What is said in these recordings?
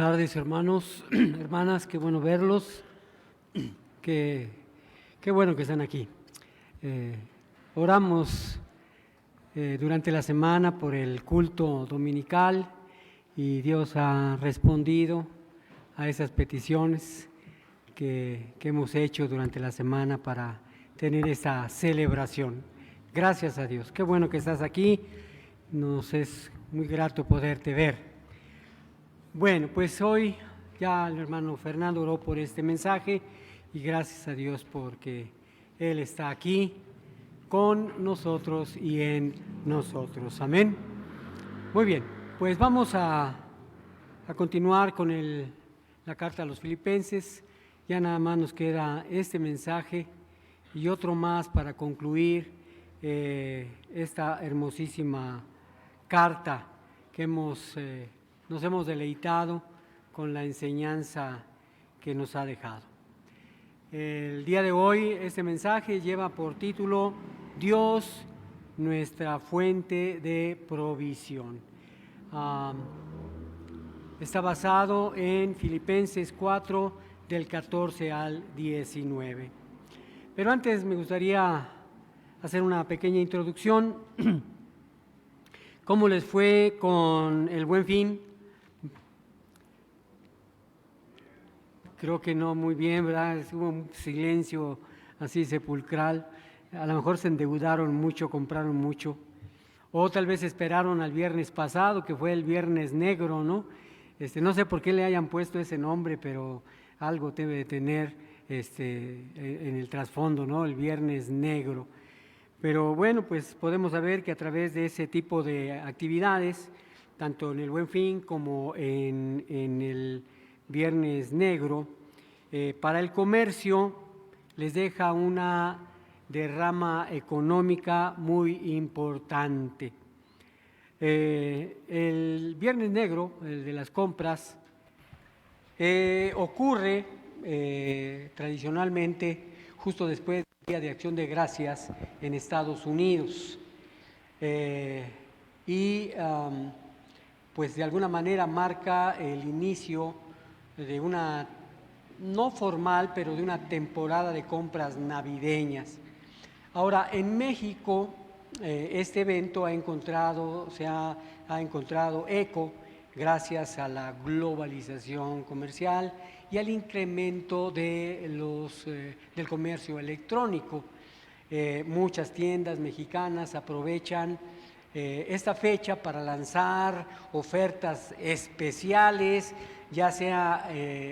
tardes, hermanos, hermanas, qué bueno verlos, qué bueno que están aquí. Oramos durante la semana por el culto dominical y Dios ha respondido a esas peticiones que hemos hecho durante la semana para tener esta celebración. Gracias a Dios, qué bueno que estás aquí, nos es muy grato poderte ver. Bueno, pues hoy ya el hermano Fernando oró por este mensaje y gracias a Dios porque Él está aquí con nosotros y en nosotros. Amén. Muy bien, pues vamos a continuar con la carta a los Filipenses. Ya nada más nos queda este mensaje y otro más para concluir esta hermosísima carta que nos hemos deleitado con la enseñanza que nos ha dejado. El día de hoy este mensaje lleva por título Dios, nuestra fuente de provisión. Está basado en Filipenses 4, del 14 al 19. Pero antes me gustaría hacer una pequeña introducción. ¿Cómo les fue con el Buen Fin? Creo que no muy bien, ¿verdad? Hubo un silencio así sepulcral. A lo mejor se endeudaron mucho, compraron mucho. O tal vez esperaron al viernes pasado, que fue el Viernes Negro, ¿no? No sé por qué le hayan puesto ese nombre, pero algo debe de tener en el trasfondo, ¿no? El Viernes Negro. Pero bueno, pues podemos saber que a través de ese tipo de actividades, tanto en el Buen Fin como en el Viernes Negro, para el comercio les deja una derrama económica muy importante. El Viernes Negro, el de las compras, ocurre tradicionalmente justo después del Día de Acción de Gracias en Estados Unidos. Pues de alguna manera marca el inicio de una, no formal, pero de una temporada de compras navideñas. Ahora, en México, este evento ha encontrado eco gracias a la globalización comercial y al incremento de del comercio electrónico. Muchas tiendas mexicanas aprovechan esta fecha para lanzar ofertas especiales, ya sea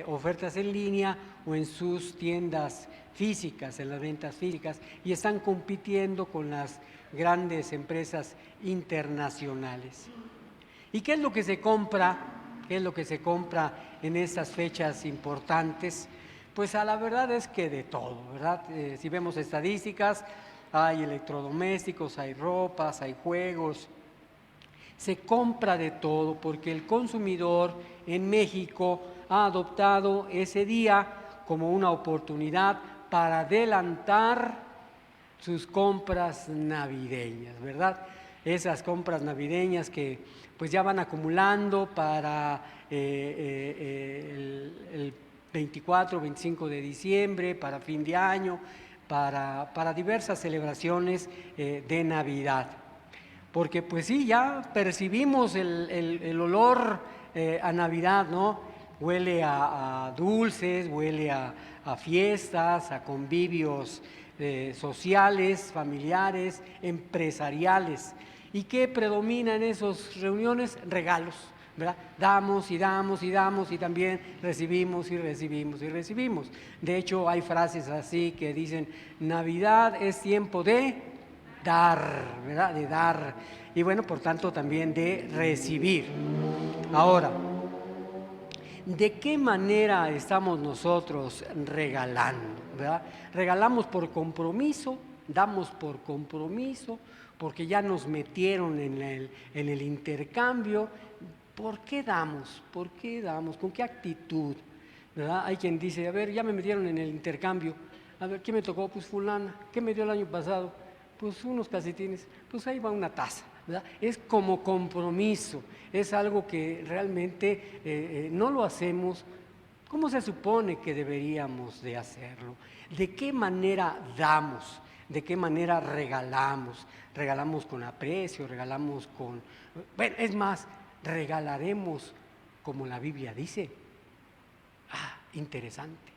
ofertas en línea o en sus tiendas físicas, en las ventas físicas, y están compitiendo con las grandes empresas internacionales. ¿Y qué es lo que se compra? ¿Qué es lo que se compra en estas fechas importantes? Pues a la verdad es que de todo, ¿verdad? Si vemos estadísticas, hay electrodomésticos, hay ropas, hay juegos. Se compra de todo porque el consumidor en México ha adoptado ese día como una oportunidad para adelantar sus compras navideñas, ¿verdad? Esas compras navideñas que pues ya van acumulando para el 24, 25 de diciembre, para fin de año, para diversas celebraciones de Navidad. Porque pues sí, ya percibimos el olor a Navidad, ¿no? Huele a dulces, huele a fiestas, a convivios sociales, familiares, empresariales. ¿Y qué predomina en esas reuniones? Regalos, ¿verdad? Damos y damos y damos y también recibimos y recibimos y recibimos. De hecho, hay frases así que dicen, Navidad es tiempo de dar, ¿verdad? De dar. Y bueno, por tanto, también de recibir. Ahora, ¿de qué manera estamos nosotros regalando? ¿Verdad? Regalamos por compromiso, damos por compromiso, porque ya nos metieron en el intercambio. ¿Por qué damos? ¿Por qué damos? ¿Con qué actitud? ¿Verdad? Hay quien dice, a ver, ya me metieron en el intercambio. A ver, ¿qué me tocó? Pues fulana. ¿Qué me dio el año pasado? Pues unos calcetines. Pues ahí va una taza. ¿verdad? Es como compromiso, es algo que realmente no lo hacemos como se supone que deberíamos de hacerlo. ¿De qué manera damos? ¿De qué manera regalamos? Regalamos con aprecio, regalamos con... Bueno, es más, regalaremos como la Biblia dice. Ah, interesante.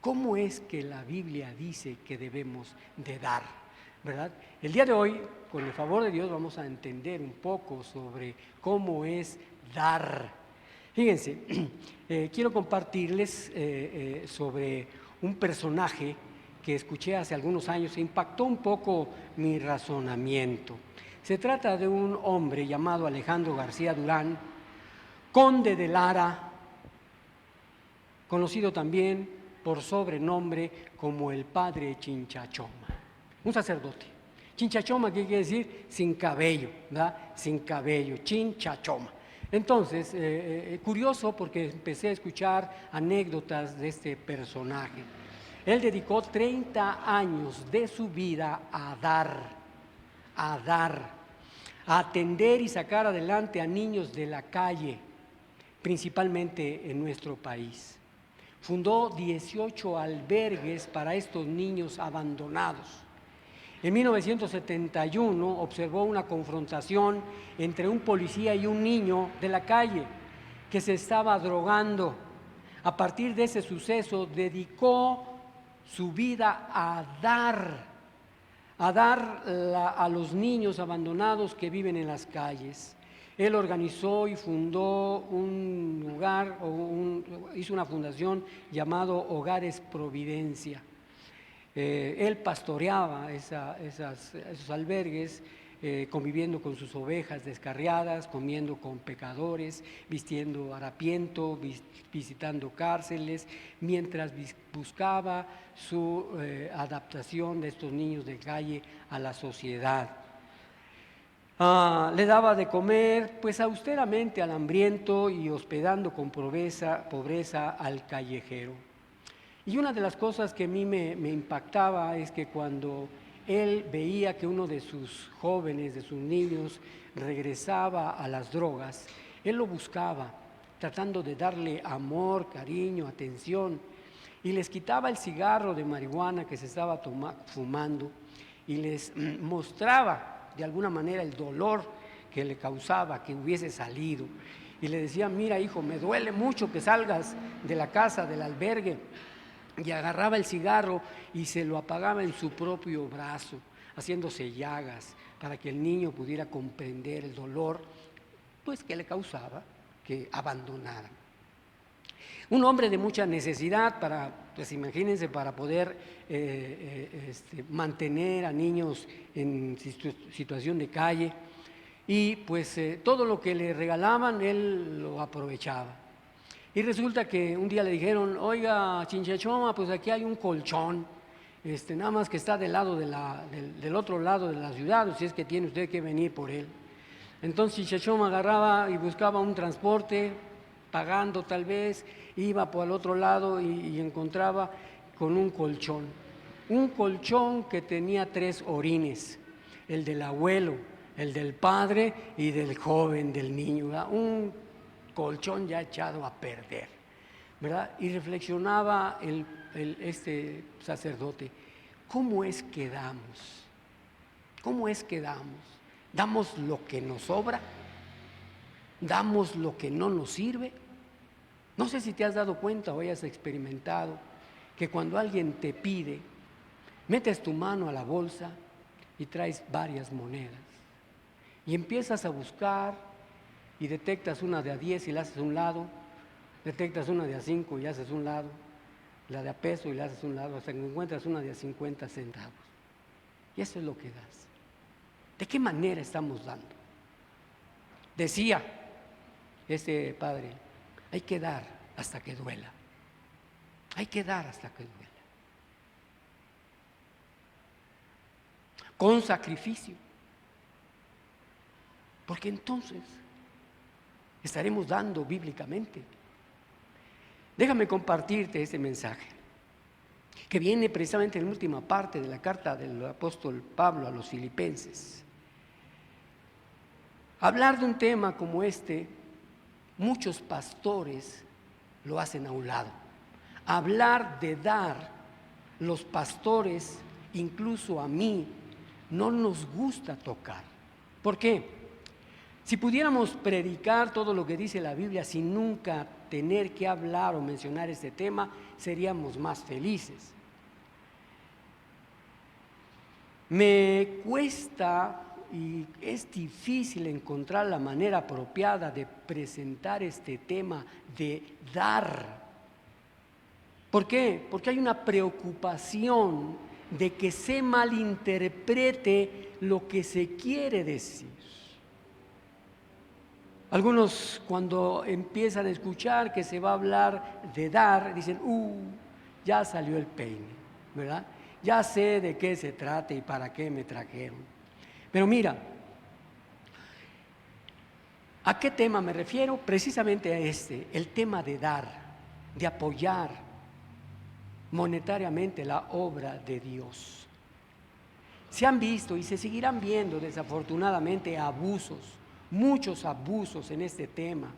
¿Cómo es que la Biblia dice que debemos de dar? ¿Verdad? El día de hoy, con el favor de Dios, vamos a entender un poco sobre cómo es dar. Fíjense, quiero compartirles sobre un personaje que escuché hace algunos años e impactó un poco mi razonamiento. Se trata de un hombre llamado Alejandro García Durán, conde de Lara, conocido también por sobrenombre como el padre Chinchachoma, un sacerdote. Chinchachoma, ¿qué quiere decir? Sin cabello, ¿verdad? Sin cabello, Chinchachoma. Entonces, curioso porque empecé a escuchar anécdotas de este personaje. Él dedicó 30 años de su vida a a atender y sacar adelante a niños de la calle, principalmente en nuestro país. Fundó 18 albergues para estos niños abandonados. En 1971 observó una confrontación entre un policía y un niño de la calle que se estaba drogando. A partir de ese suceso dedicó su vida a a los niños abandonados que viven en las calles. Él organizó y fundó un lugar, hizo una fundación llamado Hogares Providencia. Él pastoreaba esos albergues, conviviendo con sus ovejas descarriadas, comiendo con pecadores, vistiendo harapiento, visitando cárceles, mientras buscaba su adaptación de estos niños de calle a la sociedad. Le daba de comer, pues austeramente al hambriento y hospedando con pobreza al callejero. Y una de las cosas que a mí me impactaba es que cuando él veía que uno de sus jóvenes, de sus niños, regresaba a las drogas, él lo buscaba, tratando de darle amor, cariño, atención, y les quitaba el cigarro de marihuana que se estaba fumando y les mostraba de alguna manera el dolor que le causaba que hubiese salido. Y le decía, mira hijo, me duele mucho que salgas de la casa, del albergue. Y agarraba el cigarro y se lo apagaba en su propio brazo, haciéndose llagas para que el niño pudiera comprender el dolor pues, que le causaba que abandonara. Un hombre de mucha necesidad para, pues imagínense, para poder mantener a niños en situación de calle, y pues todo lo que le regalaban él lo aprovechaba. Y resulta que un día le dijeron, oiga, Chinchachoma, pues aquí hay un colchón, nada más que está del otro lado de la ciudad, si es que tiene usted que venir por él. Entonces Chinchachoma agarraba y buscaba un transporte, pagando tal vez, iba por el otro lado y encontraba con un colchón que tenía 3 orines, el del abuelo, el del padre y del joven, del niño, ¿verdad? Un colchón ya echado a perder, ¿verdad? Y reflexionaba este sacerdote, ¿cómo es que damos? ¿Cómo es que damos? ¿Damos lo que nos sobra? ¿Damos lo que no nos sirve? No sé si te has dado cuenta o hayas experimentado que cuando alguien te pide, metes tu mano a la bolsa y traes varias monedas y empiezas a buscar y detectas una de a 10 y la haces a un lado, detectas una de a 5 y haces a un lado, la de a peso y la haces a un lado, hasta que encuentras una de a 50 centavos. Y eso es lo que das. ¿De qué manera estamos dando? Decía este padre, hay que dar hasta que duela. Hay que dar hasta que duela. Con sacrificio. Porque entonces estaremos dando bíblicamente. Déjame compartirte este mensaje, que viene precisamente en la última parte de la carta del apóstol Pablo a los filipenses. Hablar de un tema como este, muchos pastores lo hacen a un lado. Hablar de dar, los pastores, incluso a mí, no nos gusta tocar. ¿Por qué? Si pudiéramos predicar todo lo que dice la Biblia sin nunca tener que hablar o mencionar este tema, seríamos más felices. Me cuesta y es difícil encontrar la manera apropiada de presentar este tema de dar. ¿Por qué? Porque hay una preocupación de que se malinterprete lo que se quiere decir. Algunos, cuando empiezan a escuchar que se va a hablar de dar, dicen, ya salió el peine, ¿verdad? Ya sé de qué se trata y para qué me trajeron. Pero mira, ¿a qué tema me refiero? Precisamente a este, el tema de dar, de apoyar monetariamente la obra de Dios. Se han visto y se seguirán viendo desafortunadamente abusos, muchos abusos en este tema,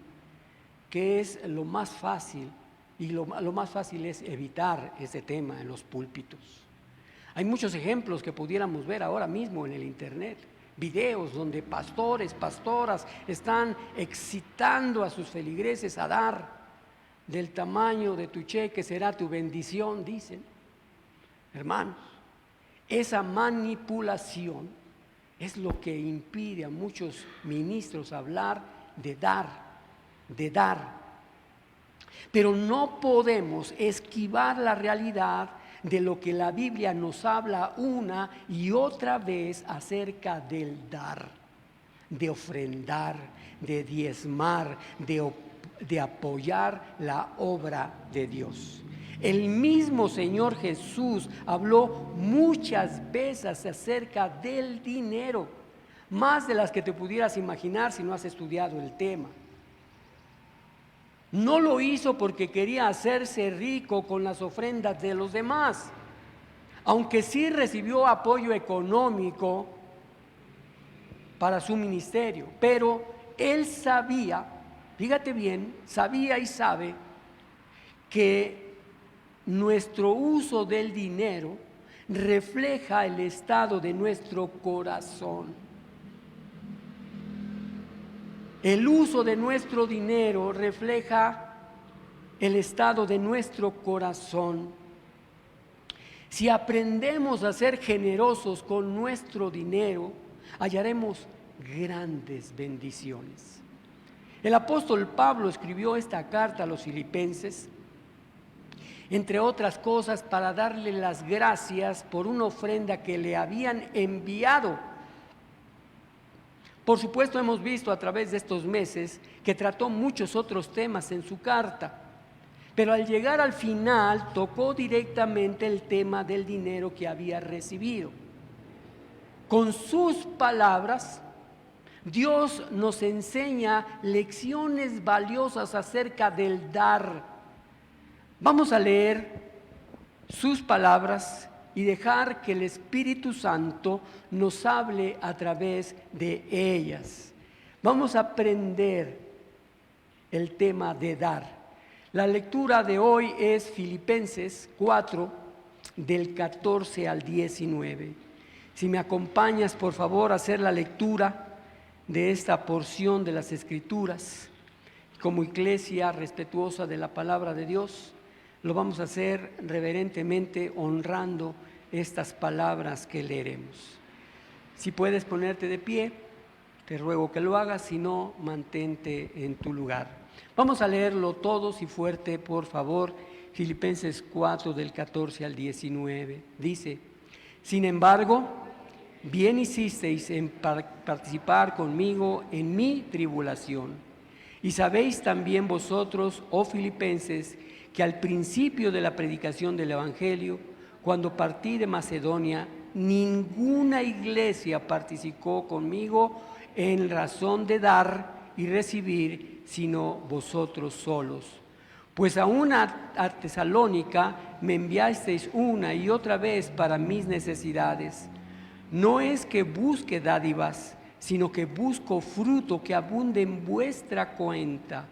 que es lo más fácil, y lo más fácil es evitar ese tema en los púlpitos. Hay muchos ejemplos que pudiéramos ver ahora mismo en el internet, videos donde pastores, pastoras están excitando a sus feligreses a dar. Del tamaño de tu cheque será tu bendición, dicen. Hermanos, esa manipulación es lo que impide a muchos ministros hablar de dar, de dar. Pero no podemos esquivar la realidad de lo que la Biblia nos habla una y otra vez acerca del dar, de ofrendar, de diezmar, de apoyar la obra de Dios. El mismo Señor Jesús habló muchas veces acerca del dinero, más de las que te pudieras imaginar si no has estudiado el tema. No lo hizo porque quería hacerse rico con las ofrendas de los demás, aunque sí recibió apoyo económico para su ministerio, pero él sabía, fíjate bien, sabía y sabe que nuestro uso del dinero refleja el estado de nuestro corazón. El uso de nuestro dinero refleja el estado de nuestro corazón. Si aprendemos a ser generosos con nuestro dinero, hallaremos grandes bendiciones. El apóstol Pablo escribió esta carta a los filipenses, entre otras cosas, para darle las gracias por una ofrenda que le habían enviado. Por supuesto, hemos visto a través de estos meses que trató muchos otros temas en su carta, pero al llegar al final tocó directamente el tema del dinero que había recibido. Con sus palabras, Dios nos enseña lecciones valiosas acerca del dar. Vamos a leer sus palabras y dejar que el Espíritu Santo nos hable a través de ellas. Vamos a aprender el tema de dar. La lectura de hoy es Filipenses 4, del 14 al 19. Si me acompañas, por favor, a hacer la lectura de esta porción de las Escrituras. Como iglesia respetuosa de la palabra de Dios, lo vamos a hacer reverentemente, honrando estas palabras que leeremos. Si puedes ponerte de pie, te ruego que lo hagas, si no, mantente en tu lugar. Vamos a leerlo todos y fuerte, por favor. Filipenses 4, del 14 al 19. Dice: sin embargo, bien hicisteis en participar conmigo en mi tribulación. Y sabéis también vosotros, oh filipenses, que al principio de la predicación del Evangelio, cuando partí de Macedonia, ninguna iglesia participó conmigo en razón de dar y recibir, sino vosotros solos. Pues aún a Tesalónica me enviasteis una y otra vez para mis necesidades. No es que busque dádivas, sino que busco fruto que abunde en vuestra cuenta.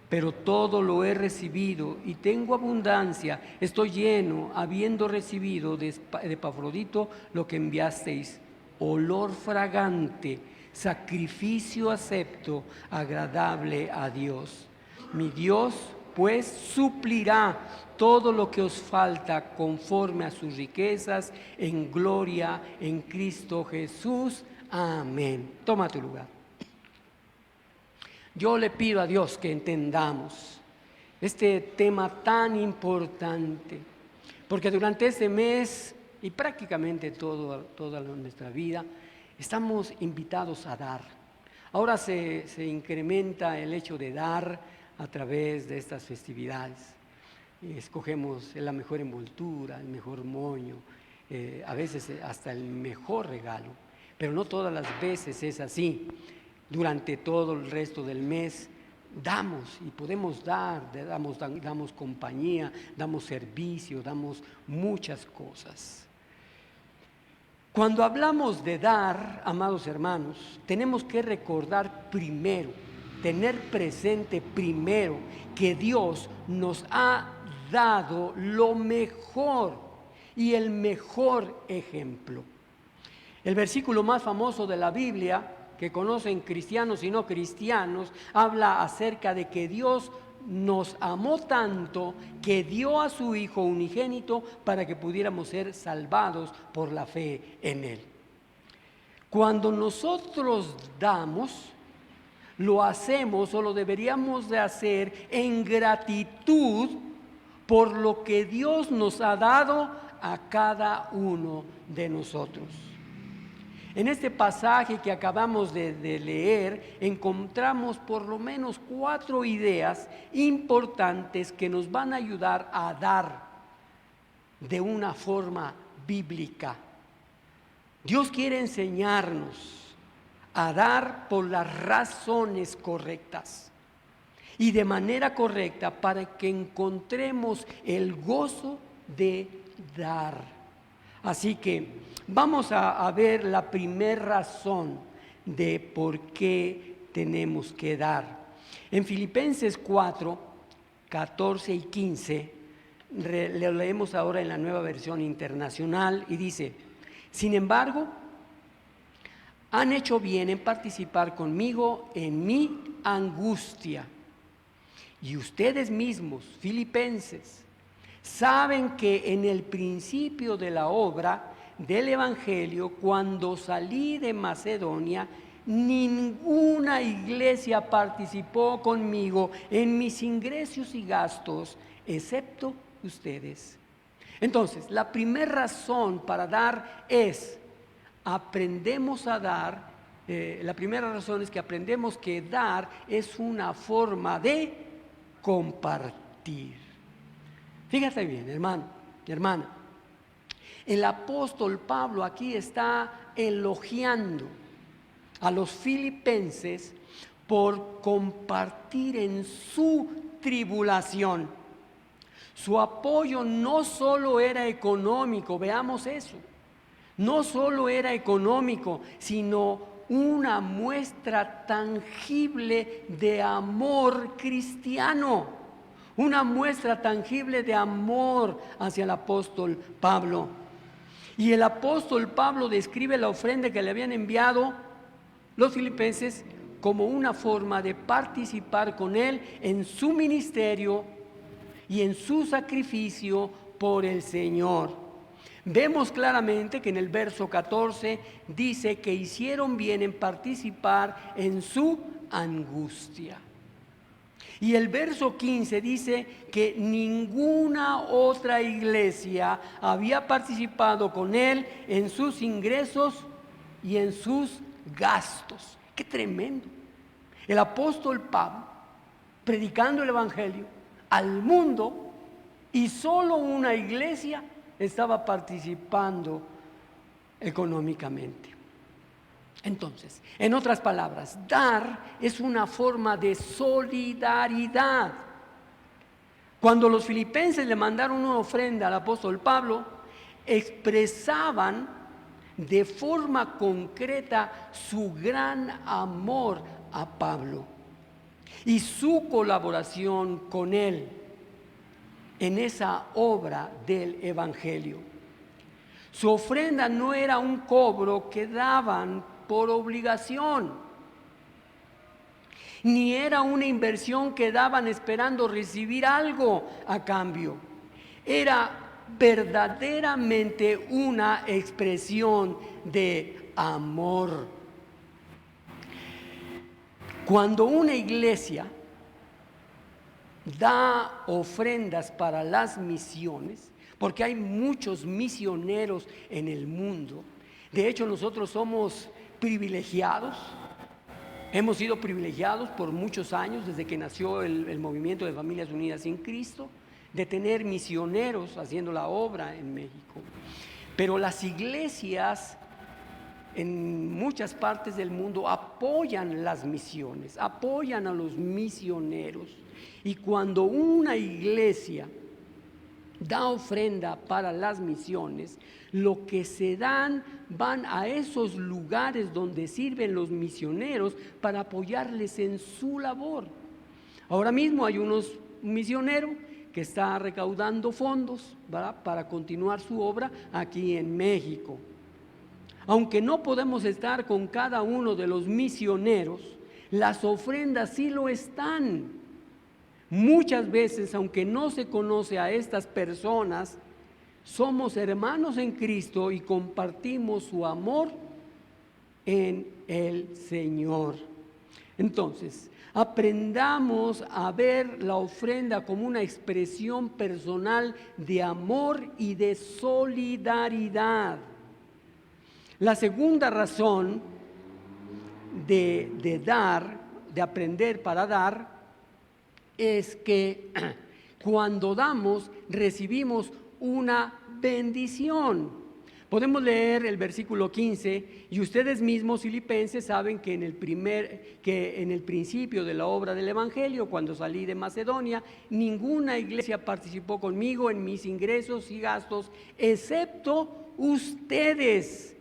Pero todo lo he recibido y tengo abundancia, estoy lleno, habiendo recibido de Epafrodito lo que enviasteis, olor fragante, sacrificio acepto, agradable a Dios. Mi Dios, pues, suplirá todo lo que os falta conforme a sus riquezas en gloria en Cristo Jesús. Amén. Toma tu lugar. Yo le pido a Dios que entendamos este tema tan importante, porque durante este mes y prácticamente toda nuestra vida estamos invitados a dar. Ahora se incrementa el hecho de dar a través de estas festividades. Escogemos la mejor envoltura, el mejor moño, a veces hasta el mejor regalo, pero no todas las veces es así. Durante todo el resto del mes damos y podemos dar, damos compañía, damos servicio, damos muchas cosas. Cuando hablamos de dar, amados hermanos, tenemos que recordar primero, tener presente primero que Dios nos ha dado lo mejor y el mejor ejemplo. El versículo más famoso de la Biblia, que conocen cristianos y no cristianos, habla acerca de que Dios nos amó tanto que dio a su Hijo unigénito para que pudiéramos ser salvados por la fe en Él. Cuando nosotros damos, lo hacemos o lo deberíamos de hacer en gratitud por lo que Dios nos ha dado a cada uno de nosotros. En este pasaje que acabamos de leer, encontramos por lo menos 4 ideas importantes que nos van a ayudar a dar de una forma bíblica. Dios quiere enseñarnos a dar por las razones correctas y de manera correcta para que encontremos el gozo de dar. Así que vamos a ver la primera razón de por qué tenemos que dar. En Filipenses 4, 14 y 15, lo leemos ahora en la Nueva Versión Internacional y dice: sin embargo, han hecho bien en participar conmigo en mi angustia. Y ustedes mismos, filipenses, saben que en el principio de la obra del Evangelio, cuando salí de Macedonia, ninguna iglesia participó conmigo en mis ingresos y gastos, excepto ustedes. Entonces, la primera razón para dar es, aprendemos a dar, la primera razón es que aprendemos que dar es una forma de compartir. Fíjate bien, hermano y hermana. El apóstol Pablo aquí está elogiando a los filipenses por compartir en su tribulación. Su apoyo no solo era económico, veamos eso. No solo era económico, sino una muestra tangible de amor cristiano, una muestra tangible de amor hacia el apóstol Pablo. Y el apóstol Pablo describe la ofrenda que le habían enviado los filipenses como una forma de participar con él en su ministerio y en su sacrificio por el Señor. Vemos claramente que en el verso 14 dice que hicieron bien en participar en su angustia. Y el verso 15 dice que ninguna otra iglesia había participado con él en sus ingresos y en sus gastos. ¡Qué tremendo! El apóstol Pablo, predicando el Evangelio al mundo, y solo una iglesia estaba participando económicamente. Entonces, en otras palabras, dar es una forma de solidaridad. Cuando los filipenses le mandaron una ofrenda al apóstol Pablo, expresaban de forma concreta su gran amor a Pablo y su colaboración con él en esa obra del Evangelio. Su ofrenda no era un cobro que daban por obligación, ni era una inversión que daban esperando recibir algo a cambio. Era verdaderamente una expresión de amor. Cuando una iglesia da ofrendas para las misiones, porque hay muchos misioneros en el mundo, de hecho nosotros somos privilegiados, hemos sido privilegiados por muchos años desde que nació el movimiento de Familias Unidas en Cristo, de tener misioneros haciendo la obra en México. Pero las iglesias en muchas partes del mundo apoyan las misiones, apoyan a los misioneros. Y cuando una iglesia da ofrenda para las misiones, lo que se dan van a esos lugares donde sirven los misioneros para apoyarles en su labor. Ahora mismo hay un misionero que está recaudando fondos, ¿verdad?, para continuar su obra aquí en México. Aunque no podemos estar con cada uno de los misioneros, las ofrendas sí lo están. Muchas veces, aunque no se conoce a estas personas, somos hermanos en Cristo y compartimos su amor en el Señor. Entonces, aprendamos a ver la ofrenda como una expresión personal de amor y de solidaridad. La segunda razón de dar, de aprender para dar, es que cuando damos recibimos una bendición. Podemos leer el versículo 15 y ustedes mismos, filipenses, saben que en el principio de la obra del Evangelio, cuando salí de Macedonia, ninguna iglesia participó conmigo en mis ingresos y gastos, excepto ustedes.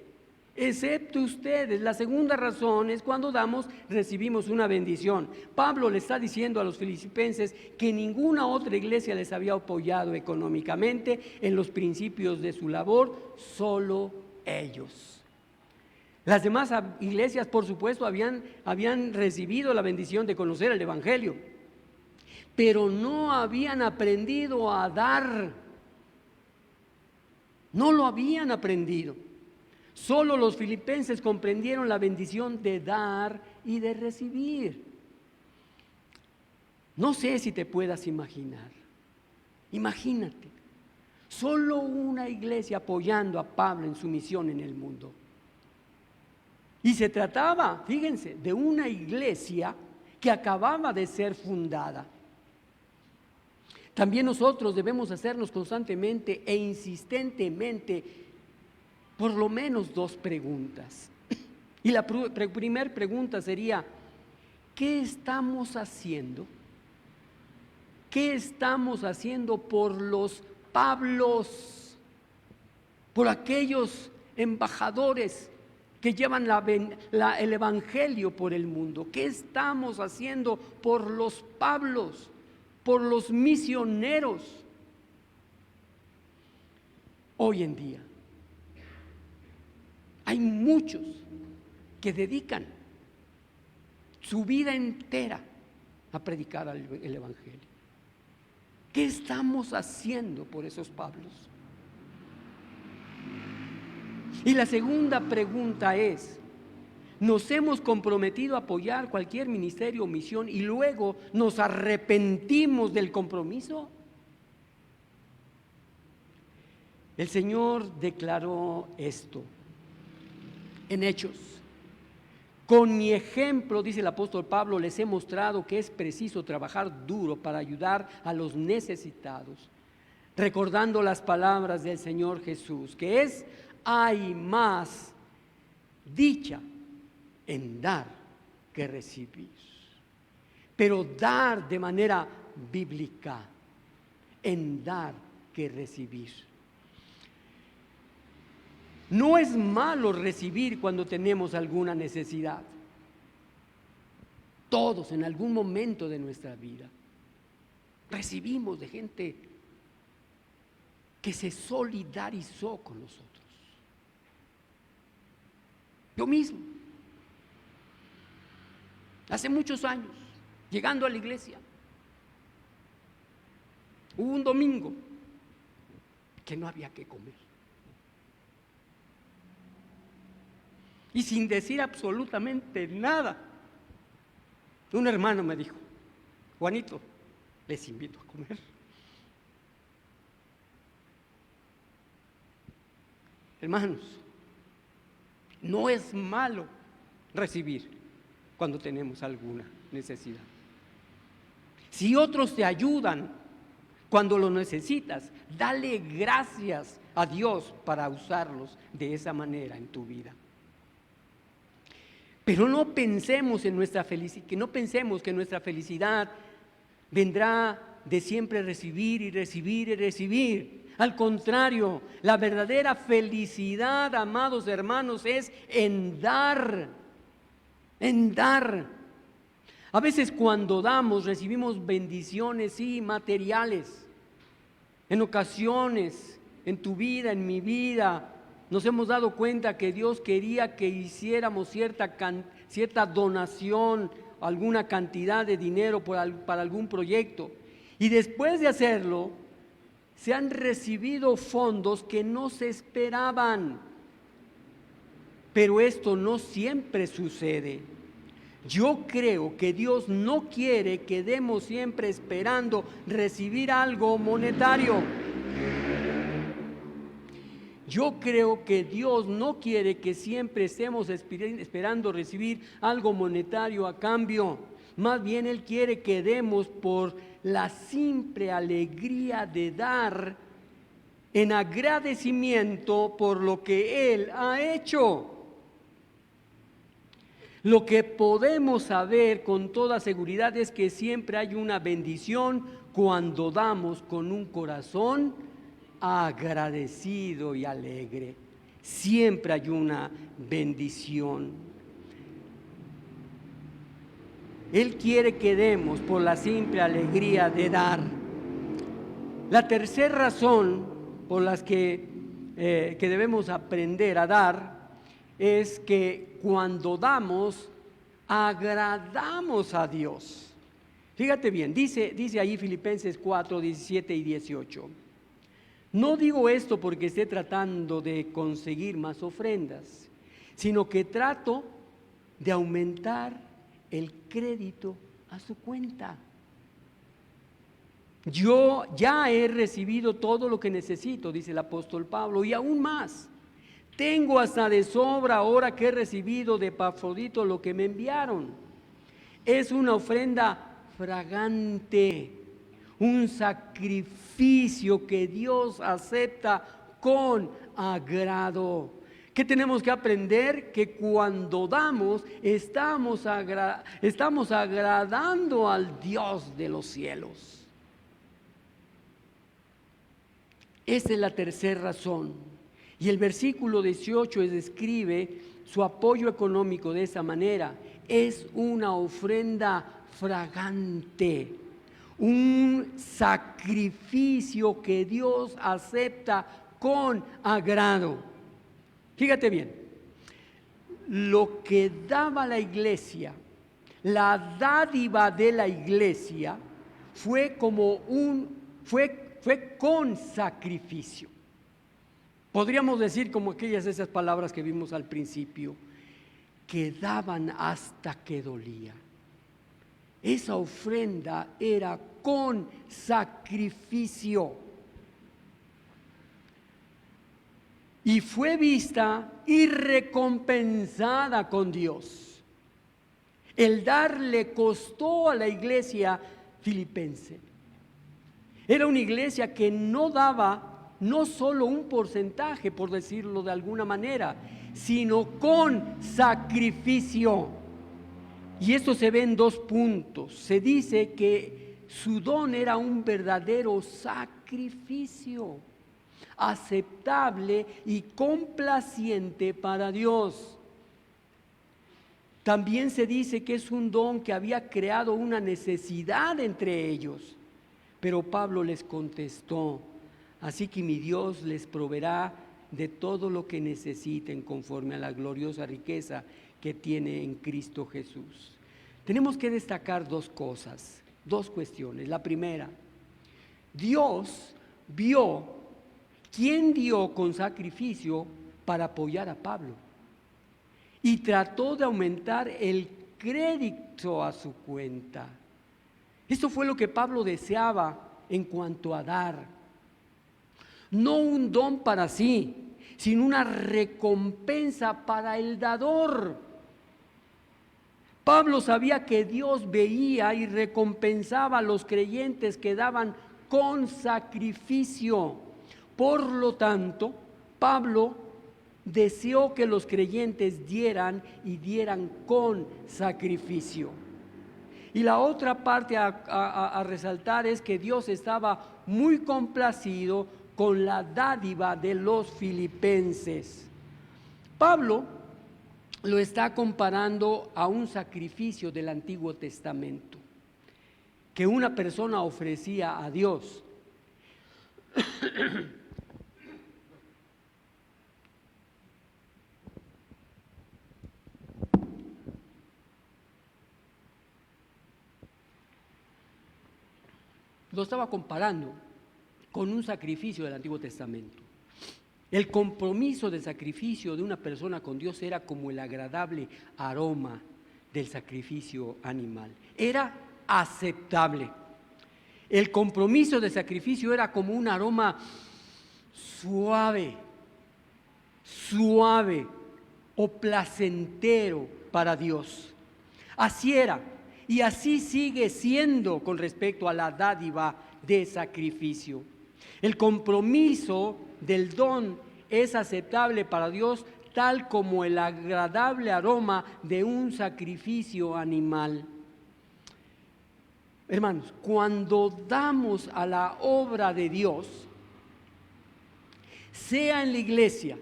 La segunda razón es cuando damos, recibimos una bendición. Pablo le está diciendo a los filipenses que ninguna otra iglesia les había apoyado económicamente en los principios de su labor, solo ellos. Las demás iglesias, por supuesto, habían recibido la bendición de conocer el Evangelio, pero no habían aprendido a dar. No lo habían aprendido. Solo los filipenses comprendieron la bendición de dar y de recibir. No sé si te puedas imaginar. Imagínate, solo una iglesia apoyando a Pablo en su misión en el mundo. Y se trataba, fíjense, de una iglesia que acababa de ser fundada. También nosotros debemos hacernos constantemente e insistentemente por lo menos dos preguntas. Y la primera pregunta sería, ¿qué estamos haciendo? ¿Qué estamos haciendo por los Pablos? Por aquellos embajadores que llevan el Evangelio por el mundo. ¿Qué estamos haciendo por los Pablos? Por los misioneros. Hoy en día hay muchos que dedican su vida entera a predicar el Evangelio. ¿Qué estamos haciendo por esos Pablos? Y la segunda pregunta es, ¿nos hemos comprometido a apoyar cualquier ministerio o misión y luego nos arrepentimos del compromiso? El Señor declaró esto en Hechos. Con mi ejemplo, dice el apóstol Pablo, les he mostrado que es preciso trabajar duro para ayudar a los necesitados, recordando las palabras del Señor Jesús, que hay más dicha en dar que recibir, pero dar de manera bíblica, en dar que recibir. No es malo recibir cuando tenemos alguna necesidad. Todos en algún momento de nuestra vida recibimos de gente que se solidarizó con nosotros. Yo mismo, hace muchos años, llegando a la iglesia, hubo un domingo que no había que comer. Y sin decir absolutamente nada, un hermano me dijo: Juanito, les invito a comer. Hermanos, no es malo recibir cuando tenemos alguna necesidad. Si otros te ayudan cuando lo necesitas, dale gracias a Dios para usarlos de esa manera en tu vida. Pero no pensemos en nuestra felicidad, que no pensemos que nuestra felicidad vendrá de siempre recibir y recibir y recibir. Al contrario, la verdadera felicidad, amados hermanos, es en dar, en dar. A veces cuando damos recibimos bendiciones, sí, materiales. En ocasiones, en tu vida, en mi vida, nos hemos dado cuenta que Dios quería que hiciéramos cierta donación, alguna cantidad de dinero para algún proyecto. Y después de hacerlo, se han recibido fondos que no se esperaban. Pero esto no siempre sucede. Yo creo que Dios no quiere que demos siempre esperando recibir algo monetario. Yo creo que Dios no quiere que siempre estemos esperando recibir algo monetario a cambio. Más bien Él quiere que demos por la simple alegría de dar en agradecimiento por lo que Él ha hecho. Lo que podemos saber con toda seguridad es que siempre hay una bendición cuando damos con un corazón agradecido y alegre. Siempre hay una bendición. Él quiere que demos por la simple alegría de dar. La tercera razón por la que debemos aprender a dar es que cuando damos, agradamos a Dios. Fíjate bien, dice ahí Filipenses 4, 17 y 18. No digo esto porque esté tratando de conseguir más ofrendas, sino que trato de aumentar el crédito a su cuenta. Yo ya he recibido todo lo que necesito, dice el apóstol Pablo, y aún más. Tengo hasta de sobra ahora que he recibido de Epafrodito lo que me enviaron. Es una ofrenda fragante, un sacrificio que Dios acepta con agrado. ¿Qué tenemos que aprender? Que cuando damos, estamos agradando al Dios de los cielos. Esa es la tercera razón. Y el versículo 18 describe su apoyo económico de esa manera. Es una ofrenda fragante, un sacrificio que Dios acepta con agrado. Fíjate bien, lo que daba la iglesia, la dádiva de la iglesia, fue con sacrificio. Podríamos decir como esas palabras que vimos al principio, que daban hasta que dolía. Esa ofrenda era con sacrificio. Y fue vista y recompensada con Dios. El dar le costó a la iglesia filipense. Era una iglesia que no daba no solo un porcentaje, por decirlo de alguna manera, sino con sacrificio. Y esto se ve en 2 puntos. Se dice que su don era un verdadero sacrificio. aceptable y complaciente para Dios. También se dice que es un don que había creado una necesidad entre ellos. Pero Pablo les contestó: así que mi Dios les proveerá de todo lo que necesiten conforme a la gloriosa riqueza que tiene en Cristo Jesús. Tenemos que destacar dos cosas, dos cuestiones. La primera, Dios vio quién dio con sacrificio para apoyar a Pablo y trató de aumentar el crédito a su cuenta. Esto fue lo que Pablo deseaba en cuanto a dar. No un don para sí, sino una recompensa para el dador. Pablo sabía que Dios veía y recompensaba a los creyentes que daban con sacrificio. Por lo tanto, Pablo deseó que los creyentes dieran y dieran con sacrificio. Y la otra parte a resaltar es que Dios estaba muy complacido con la dádiva de los filipenses. Pablo lo está comparando a un sacrificio del Antiguo Testamento que una persona ofrecía a Dios. Lo estaba comparando con un sacrificio del Antiguo Testamento. El compromiso de sacrificio de una persona con Dios era como el agradable aroma del sacrificio animal. Era aceptable. El compromiso de sacrificio era como un aroma suave o placentero para Dios. Así era. Y así sigue siendo con respecto a la dádiva de sacrificio. El compromiso del don es aceptable para Dios tal como el agradable aroma de un sacrificio animal. Hermanos, cuando damos a la obra de Dios, sea en la iglesia,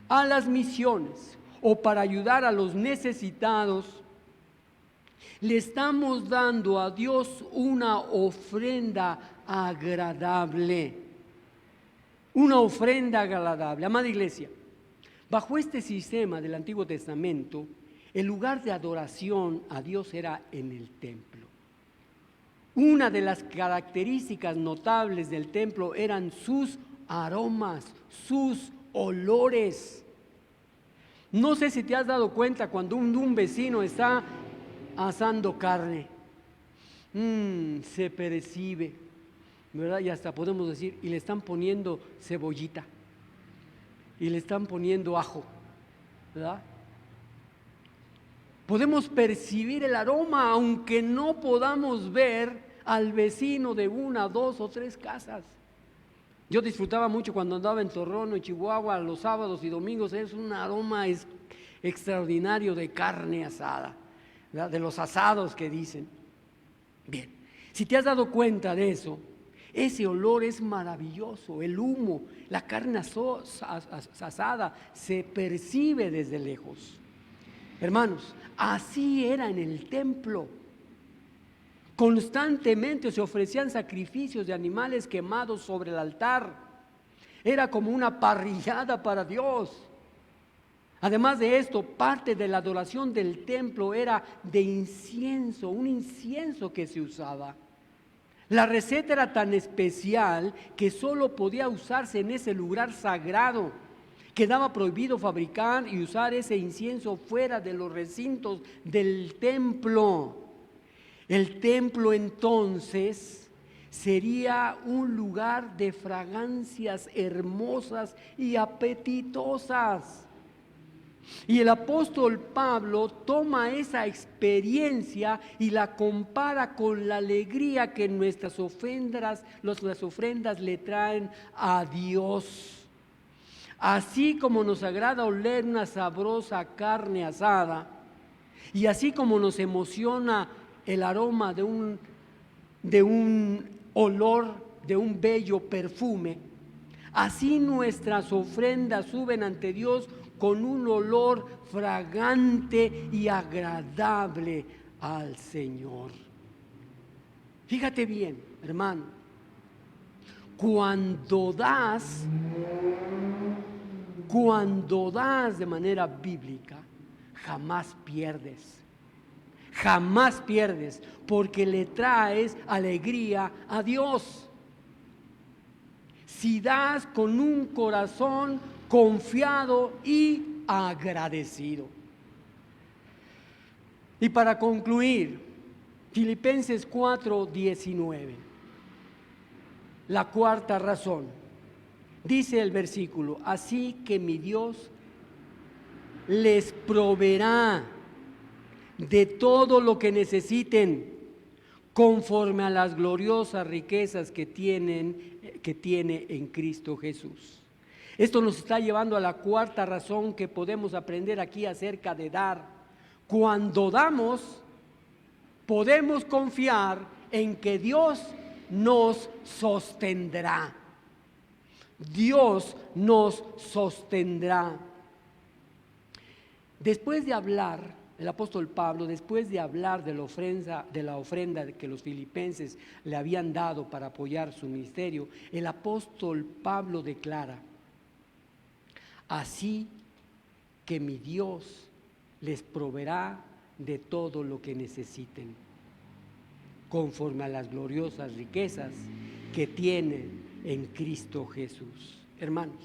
a las misiones o para ayudar a los necesitados, le estamos dando a Dios una ofrenda agradable. Una ofrenda agradable. Amada iglesia, bajo este sistema del Antiguo Testamento, el lugar de adoración a Dios era en el templo. Una de las características notables del templo eran sus aromas, sus olores. No sé si te has dado cuenta cuando un vecino está asando carne, se percibe, ¿verdad? Y hasta podemos decir, y le están poniendo cebollita, y le están poniendo ajo, ¿verdad? Podemos percibir el aroma, aunque no podamos ver al vecino de una, dos o tres casas. Yo disfrutaba mucho cuando andaba en Torrón, en Chihuahua, los sábados y domingos. Es un aroma extraordinario de carne asada, ¿verdad? De los asados que dicen. Bien, si te has dado cuenta de eso, ese olor es maravilloso. El humo, la carne asada se percibe desde lejos. Hermanos, así era en el templo. Constantemente se ofrecían sacrificios de animales quemados sobre el altar. Era como una parrillada para Dios. Además de esto, parte de la adoración del templo era de incienso, un incienso que se usaba. La receta era tan especial que solo podía usarse en ese lugar sagrado. Quedaba prohibido fabricar y usar ese incienso fuera de los recintos del templo. El templo entonces sería un lugar de fragancias hermosas y apetitosas. Y el apóstol Pablo toma esa experiencia y la compara con la alegría que nuestras ofrendas le traen a Dios. Así como nos agrada oler una sabrosa carne asada, y así como nos emociona el aroma de un olor, de un bello perfume, Así nuestras ofrendas suben ante Dios con un olor fragante y agradable al Señor. Fíjate bien, hermano, cuando das de manera bíblica, jamás pierdes. Jamás pierdes, porque le traes alegría a Dios. Si das con un corazón confiado y agradecido. Y para concluir, Filipenses 4:19, la cuarta razón, dice el versículo: así que mi Dios les proveerá de todo lo que necesiten, conforme a las gloriosas riquezas que tiene en Cristo Jesús. Esto nos está llevando a la cuarta razón que podemos aprender aquí acerca de dar. Cuando damos, podemos confiar en que Dios nos sostendrá. Dios nos sostendrá. Después de hablar, el apóstol Pablo, después de hablar de la ofrenda que los filipenses le habían dado para apoyar su ministerio, el apóstol Pablo declara: así que mi Dios les proveerá de todo lo que necesiten, conforme a las gloriosas riquezas que tiene en Cristo Jesús. Hermanos,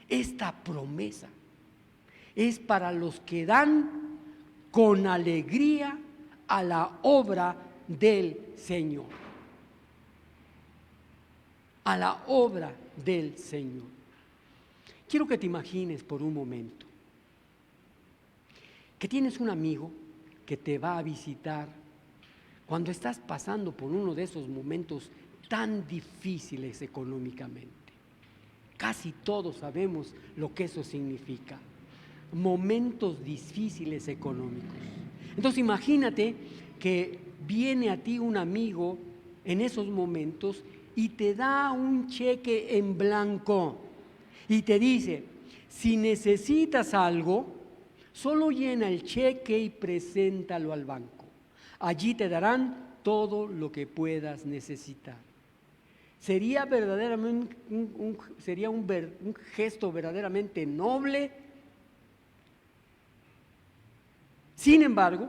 esta promesa es para los que dan con alegría a la obra del Señor. A la obra del Señor. Quiero que te imagines por un momento que tienes un amigo que te va a visitar cuando estás pasando por uno de esos momentos tan difíciles económicamente. Casi todos sabemos lo que eso significa. Momentos difíciles económicos. Entonces imagínate que viene a ti un amigo en esos momentos y te da un cheque en blanco y te dice: si necesitas algo, solo llena el cheque y preséntalo al banco. Allí te darán todo lo que puedas necesitar. Sería verdaderamente un gesto verdaderamente noble. Sin embargo,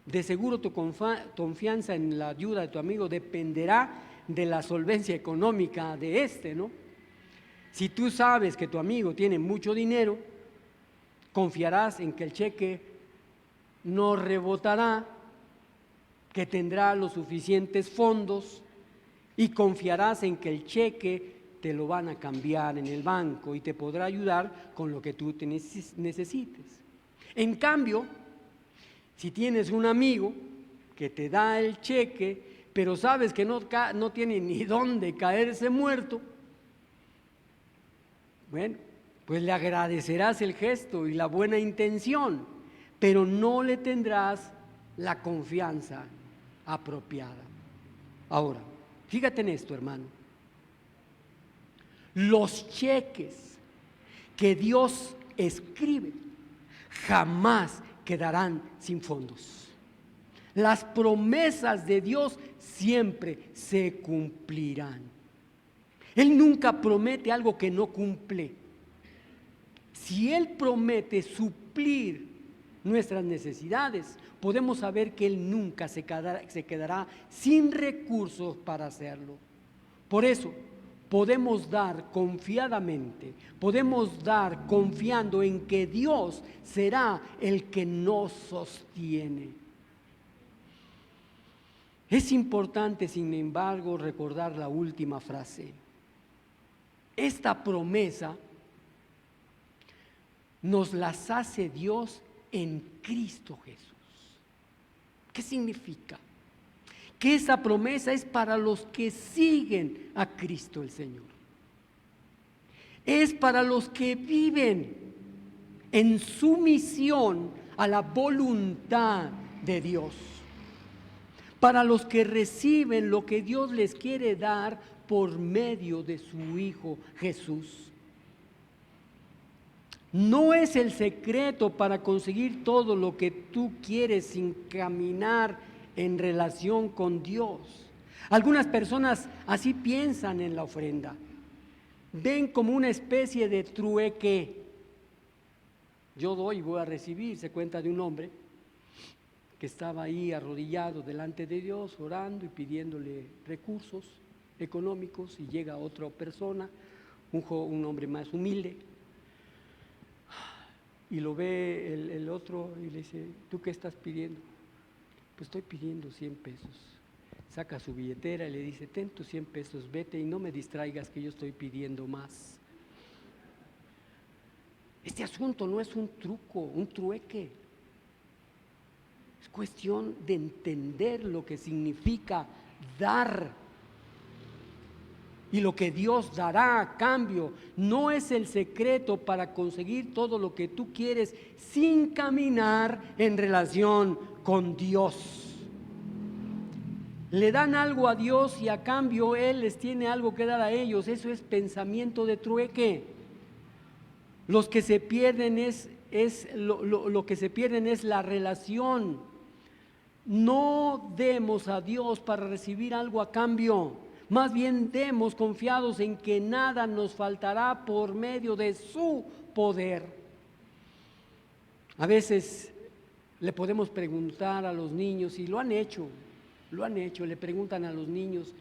de seguro tu confianza en la ayuda de tu amigo dependerá de la solvencia económica de este, ¿no? Si tú sabes que tu amigo tiene mucho dinero, confiarás en que el cheque no rebotará, que tendrá los suficientes fondos, y confiarás en que el cheque te lo van a cambiar en el banco y te podrá ayudar con lo que tú necesites. En cambio, si tienes un amigo que te da el cheque, pero sabes que no tiene ni dónde caerse muerto, bueno, pues le agradecerás el gesto y la buena intención, pero no le tendrás la confianza apropiada. Ahora, fíjate en esto, hermano. Los cheques que Dios escribe jamás quedarán sin fondos. Las promesas de Dios siempre se cumplirán. Él nunca promete algo que no cumple. Si Él promete suplir nuestras necesidades, podemos saber que Él nunca se quedará sin recursos para hacerlo. Por eso, podemos dar confiadamente, podemos dar confiando en que Dios será el que nos sostiene. Es importante, sin embargo, recordar la última frase. Esta promesa nos las hace Dios en Cristo Jesús. ¿Qué significa? Que esa promesa es para los que siguen a Cristo el Señor. Es para los que viven en sumisión a la voluntad de Dios. para los que reciben lo que Dios les quiere dar por medio de su Hijo Jesús. No es el secreto para conseguir todo lo que tú quieres sin caminar en relación con Dios. Algunas personas así piensan en la ofrenda. Ven como una especie de trueque. Yo doy y voy a recibir. Se cuenta de un hombre que estaba ahí arrodillado delante de Dios, orando y pidiéndole recursos económicos, y llega otra persona, un hombre más humilde, y lo ve el otro y le dice: ¿tú qué estás pidiendo? Pues estoy pidiendo 100 pesos. Saca su billetera y le dice: ten tus 100 pesos, vete y no me distraigas que yo estoy pidiendo más. Este asunto no es un truco, un trueque. Es cuestión de entender lo que significa dar y lo que Dios dará a cambio. No es el secreto para conseguir todo lo que tú quieres sin caminar en relación con Dios. Le dan algo a Dios y a cambio Él les tiene algo que dar a ellos. Eso es pensamiento de trueque. Los que se pierden lo que se pierden es la relación. No demos a Dios para recibir algo a cambio. Más bien demos confiados en que nada nos faltará por medio de su poder. A veces le podemos preguntar a los niños, y lo han hecho, le preguntan a los niños: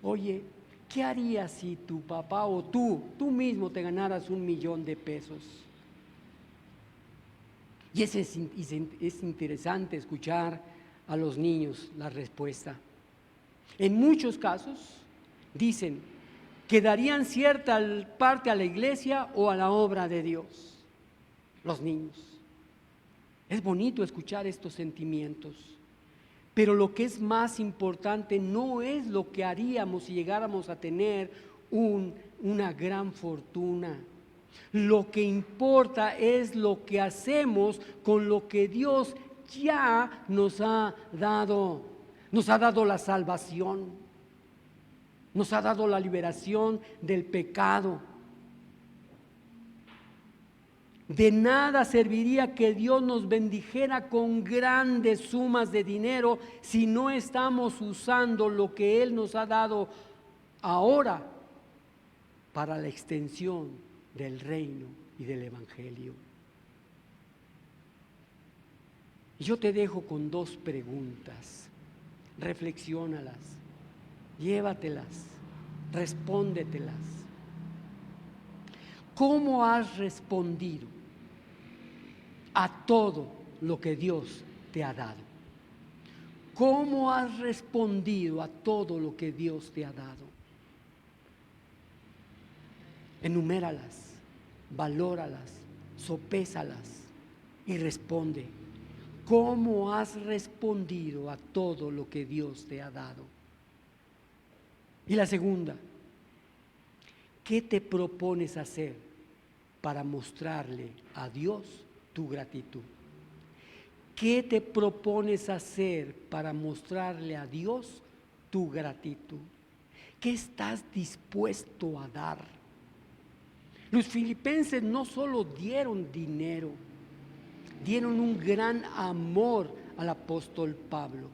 oye, ¿qué harías si tu papá o tú mismo te ganaras 1,000,000 de pesos? Y es interesante escuchar a los niños la respuesta. En muchos casos dicen que darían cierta parte a la iglesia o a la obra de Dios. Los niños. Es bonito escuchar estos sentimientos, pero lo que es más importante no es lo que haríamos si llegáramos a tener una gran fortuna. Lo que importa es lo que hacemos con lo que Dios ya nos ha dado. Nos ha dado la salvación, nos ha dado la liberación del pecado. De nada serviría que Dios nos bendijera con grandes sumas de dinero si no estamos usando lo que Él nos ha dado ahora para la extensión del reino y del evangelio. Yo te dejo con 2 preguntas. Reflexiónalas, llévatelas, respóndetelas. ¿Cómo has respondido a todo lo que Dios te ha dado? ¿Cómo has respondido a todo lo que Dios te ha dado? Enuméralas, valóralas, sopésalas y responde. ¿Cómo has respondido a todo lo que Dios te ha dado? Y la segunda, ¿qué te propones hacer para mostrarle a Dios tu gratitud? ¿Qué te propones hacer para mostrarle a Dios tu gratitud? ¿Qué estás dispuesto a dar? Los filipenses no solo dieron dinero, dieron un gran amor al apóstol Pablo.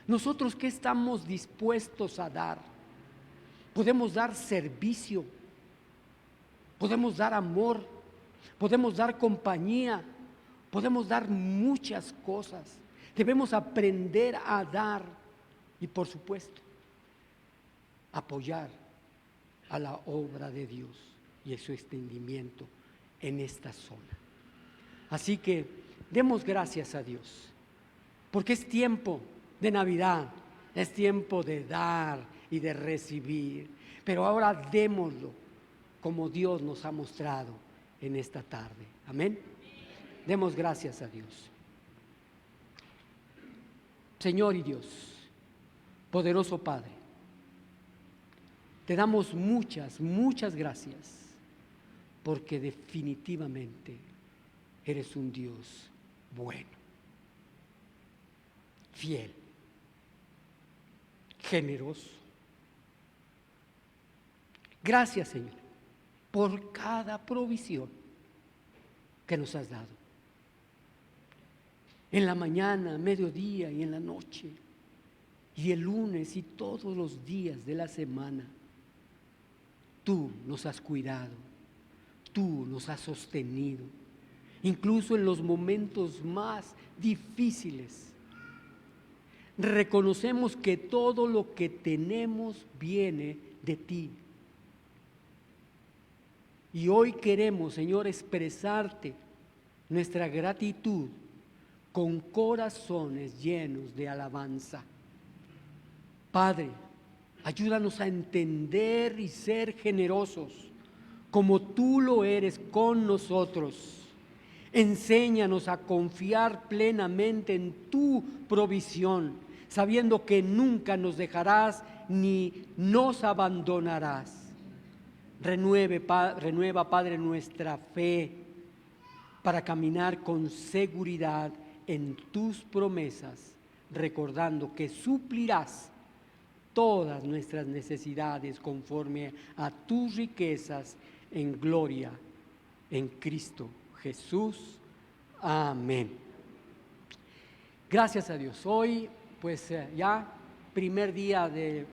¿Nosotros qué estamos dispuestos a dar? Podemos dar servicio, podemos dar amor, podemos dar compañía, podemos dar muchas cosas. Debemos aprender a dar y, por supuesto, apoyar a la obra de Dios y su extendimiento en esta zona. Así que demos gracias a Dios, porque es tiempo de Navidad, es tiempo de dar y de recibir, pero ahora démoslo como Dios nos ha mostrado en esta tarde. Amén. Demos gracias a Dios. Señor y Dios, poderoso Padre, te damos muchas, muchas gracias, porque definitivamente eres un Dios bueno, fiel. generoso. Gracias, Señor, por cada provisión que nos has dado. En la mañana, mediodía y en la noche, y el lunes y todos los días de la semana, tú nos has cuidado, tú nos has sostenido, incluso en los momentos más difíciles. Reconocemos que todo lo que tenemos viene de ti. Y hoy queremos, Señor, expresarte nuestra gratitud con corazones llenos de alabanza. Padre, ayúdanos a entender y ser generosos como tú lo eres con nosotros. Enséñanos a confiar plenamente en tu provisión, sabiendo que nunca nos dejarás ni nos abandonarás. Renueva, Padre, nuestra fe para caminar con seguridad en tus promesas, recordando que suplirás todas nuestras necesidades conforme a tus riquezas en gloria en Cristo Jesús. Amén. Gracias a Dios. Hoy, pues ya primer día de